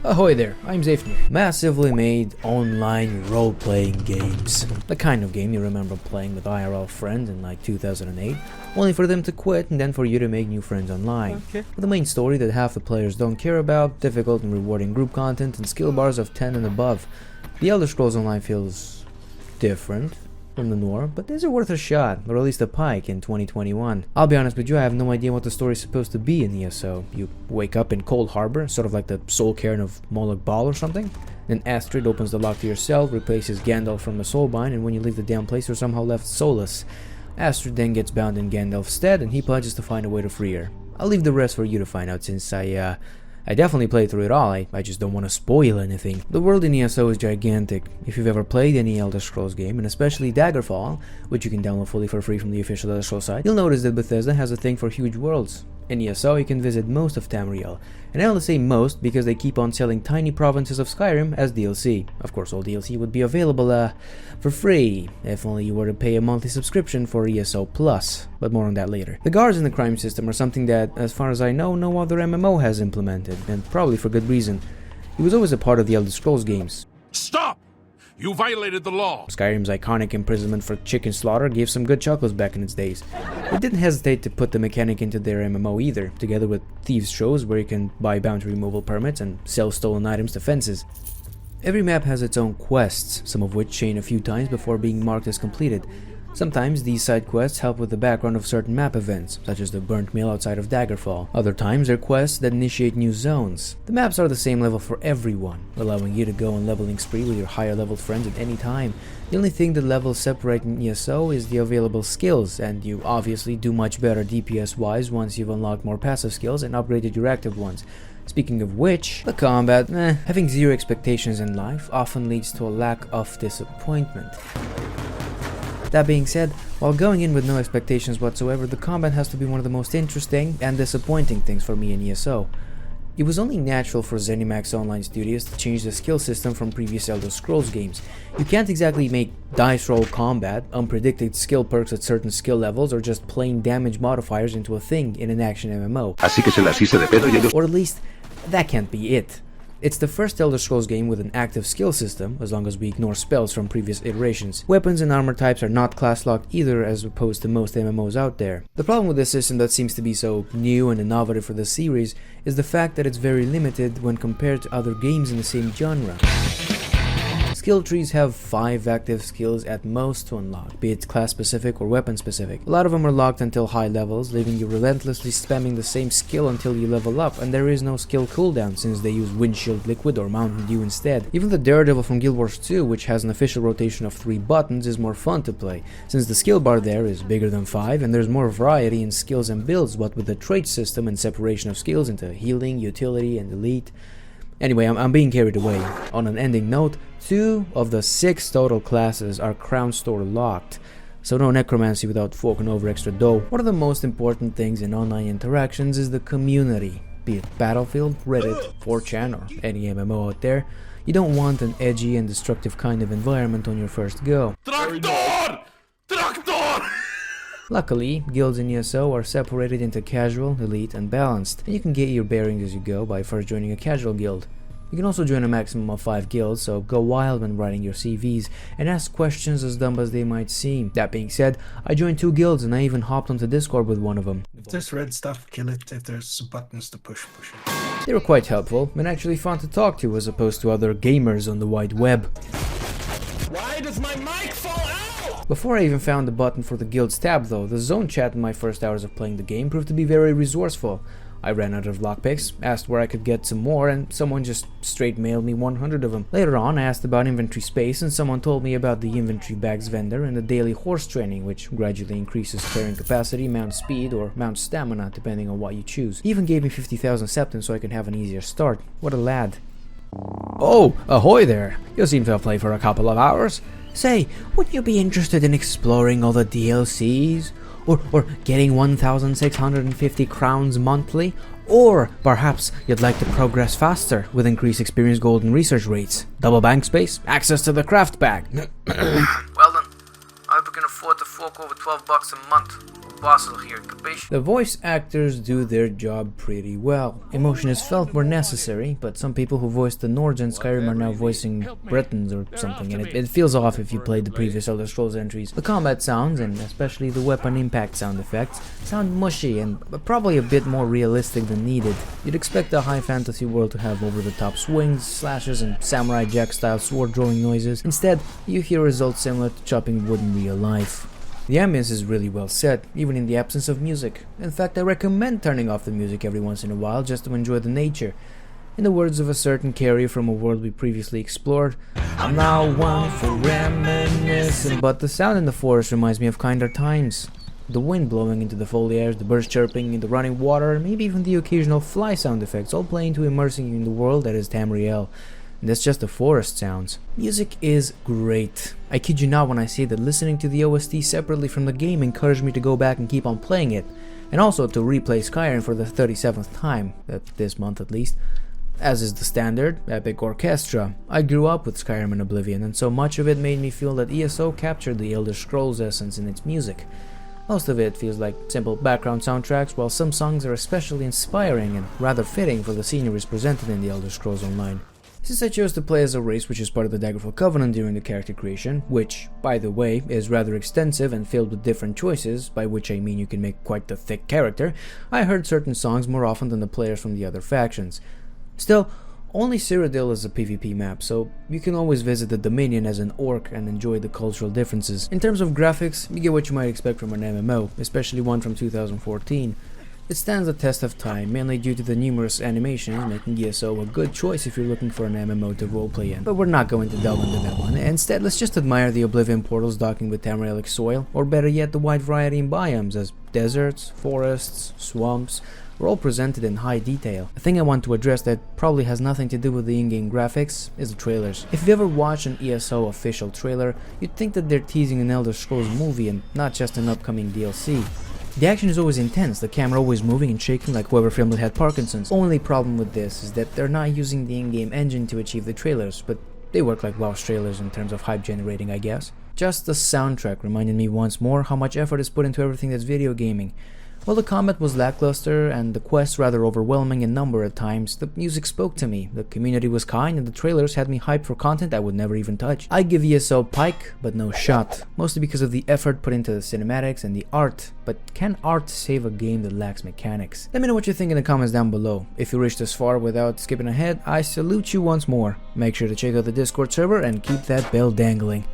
Ahoy there, I'm Zaefnyr. Massively made online role-playing games. The kind of game you remember playing with IRL friends in like 2008, only for them to quit and then for you to make new friends online. Okay. With the main story that half the players don't care about, difficult and rewarding group content, and skill bars of 10 and above. The Elder Scrolls Online feels different from the norm, but these are worth a shot, or at least a pike in 2021. I'll be honest with you, I have no idea what the story is supposed to be in ESO. You wake up in Cold Harbor, sort of like the Soul Cairn of Moloch Ball or something. Then Astrid opens the lock to your cell, replaces Gandalf from the Soulbind, and when you leave the damn place you're somehow left soulless. Astrid then gets bound in Gandalf's stead, and he pledges to find a way to free her. I'll leave the rest for you to find out, since I definitely played through it all. I just don't want to spoil anything. The world in ESO is gigantic. If you've ever played any Elder Scrolls game, and especially Daggerfall, which you can download fully for free from the official Elder Scrolls site, you'll notice that Bethesda has a thing for huge worlds. In ESO, you can visit most of Tamriel, and I only say most because they keep on selling tiny provinces of Skyrim as DLC. Of course, all DLC would be available for free, if only you were to pay a monthly subscription for ESO Plus, but more on that later. The guards in the crime system are something that, as far as I know, no other MMO has implemented, and probably for good reason. It was always a part of the Elder Scrolls games. Stop! You violated the law! Skyrim's iconic imprisonment for chicken slaughter gave some good chuckles back in its days. They didn't hesitate to put the mechanic into their MMO either, together with Thieves' Shows where you can buy bounty removal permits and sell stolen items to fences. Every map has its own quests, some of which chain a few times before being marked as completed. Sometimes these side quests help with the background of certain map events, such as the burnt mill outside of Daggerfall. Other times they're quests that initiate new zones. The maps are the same level for everyone, allowing you to go on leveling spree with your higher leveled friends at any time. The only thing that levels separate in ESO is the available skills, and you obviously do much better DPS wise once you've unlocked more passive skills and upgraded your active ones. Speaking of which, the combat, having zero expectations in life often leads to a lack of disappointment. That being said, while going in with no expectations whatsoever, the combat has to be one of the most interesting and disappointing things for me in ESO. It was only natural for ZeniMax Online Studios to change the skill system from previous Elder Scrolls games. You can't exactly make dice roll combat, unpredicted skill perks at certain skill levels, or just plain damage modifiers into a thing in an action MMO. Así que se las hice de pedo y ellos... Or at least, that can't be it. It's the first Elder Scrolls game with an active skill system, as long as we ignore spells from previous iterations. Weapons and armor types are not class locked either, as opposed to most MMOs out there. The problem with this system that seems to be so new and innovative for the series is the fact that it's very limited when compared to other games in the same genre. Skill trees have 5 active skills at most to unlock, be it class specific or weapon specific. A lot of them are locked until high levels, leaving you relentlessly spamming the same skill until you level up, and there is no skill cooldown since they use Windshield Liquid or Mountain Dew instead. Even the Daredevil from Guild Wars 2, which has an official rotation of 3 buttons, is more fun to play, since the skill bar there is bigger than 5 and there's more variety in skills and builds, what with the trait system and separation of skills into healing, utility, and elite. Anyway, I'm being carried away. On an ending note, 2 of the 6 total classes are Crown Store locked, so no necromancy without forking over extra dough. One of the most important things in online interactions is the community, be it Battlefield, Reddit, 4chan, or any MMO out there. You don't want an edgy and destructive kind of environment on your first go. Tractor! Tractor! Luckily, guilds in ESO are separated into casual, elite, and balanced, and you can get your bearings as you go by first joining a casual guild. You can also join a maximum of 5 guilds, so go wild when writing your CVs, and ask questions as dumb as they might seem. That being said, I joined 2 guilds and I even hopped onto Discord with one of them. If there's red stuff, kill it. If there's buttons to push it. They were quite helpful, and actually fun to talk to as opposed to other gamers on the wide web. Why does my mic fall out? Before I even found the button for the guild's tab though, the zone chat in my first hours of playing the game proved to be very resourceful. I ran out of lockpicks, asked where I could get some more, and someone just straight mailed me 100 of them. Later on, I asked about inventory space, and someone told me about the inventory bags vendor and the daily horse training, which gradually increases carrying capacity, mount speed, or mount stamina, depending on what you choose. He even gave me 50,000 septums so I can have an easier start. What a lad. Oh, ahoy there! You seem to have played for a couple of hours. Say, wouldn't you be interested in exploring all the DLCs? Or getting 1,650 crowns monthly? Or perhaps you'd like to progress faster with increased experience gold and research rates, double bank space, access to the craft bag. Well then, I hope you can afford to fork over $12 a month. puzzle here, capiche? The voice actors do their job pretty well. Emotion is felt where necessary, but some people who voiced the Nords in Skyrim are now voicing Britons or something, and it feels off if you played the previous Elder Scrolls entries. The combat sounds, and especially the weapon impact sound effects, sound mushy and probably a bit more realistic than needed. You'd expect a high fantasy world to have over-the-top swings, slashes, and Samurai Jack-style sword-drawing noises. Instead, you hear results similar to chopping wood in real life. The ambience is really well set, even in the absence of music. In fact, I recommend turning off the music every once in a while just to enjoy the nature. In the words of a certain carrier from a world we previously explored, I'm now one for reminiscing. But the sound in the forest reminds me of kinder times. The wind blowing into the foliage, the birds chirping in the running water, maybe even the occasional fly sound effects, all play into immersing you in the world that is Tamriel. And that's just the forest sounds. Music is great. I kid you not when I say that listening to the OST separately from the game encouraged me to go back and keep on playing it, and also to replay Skyrim for the 37th time, this month at least. As is the standard, epic orchestra. I grew up with Skyrim and Oblivion, and so much of it made me feel that ESO captured the Elder Scrolls essence in its music. Most of it feels like simple background soundtracks, while some songs are especially inspiring and rather fitting for the sceneries presented in the Elder Scrolls Online. Since I chose to play as a race which is part of the Daggerfall Covenant during the character creation, which, by the way, is rather extensive and filled with different choices, by which I mean you can make quite the thick character, I heard certain songs more often than the players from the other factions. Still, only Cyrodiil is a PvP map, so you can always visit the Dominion as an orc and enjoy the cultural differences. In terms of graphics, you get what you might expect from an MMO, especially one from 2014. It stands the test of time, mainly due to the numerous animations, making ESO a good choice if you're looking for an MMO to roleplay in. But we're not going to delve into that one. Instead, let's just admire the Oblivion portals docking with Tamrielic soil, or better yet, the wide variety in biomes, as deserts, forests, swamps, were all presented in high detail. A thing I want to address that probably has nothing to do with the in-game graphics is the trailers. If you've ever watched an ESO official trailer, you'd think that they're teasing an Elder Scrolls movie and not just an upcoming DLC. The action is always intense, the camera always moving and shaking like whoever filmed it had Parkinson's. Only problem with this is that they're not using the in-game engine to achieve the trailers, but they work like WoW's trailers in terms of hype generating, I guess. Just the soundtrack reminded me once more how much effort is put into everything that's video gaming. While the combat was lackluster and the quests rather overwhelming in number at times, the music spoke to me, the community was kind, and the trailers had me hyped for content I would never even touch. I give ESO Pike, but no shot, mostly because of the effort put into the cinematics and the art, but can art save a game that lacks mechanics? Let me know what you think in the comments down below. If you reached this far without skipping ahead, I salute you once more. Make sure to check out the Discord server and keep that bell dangling.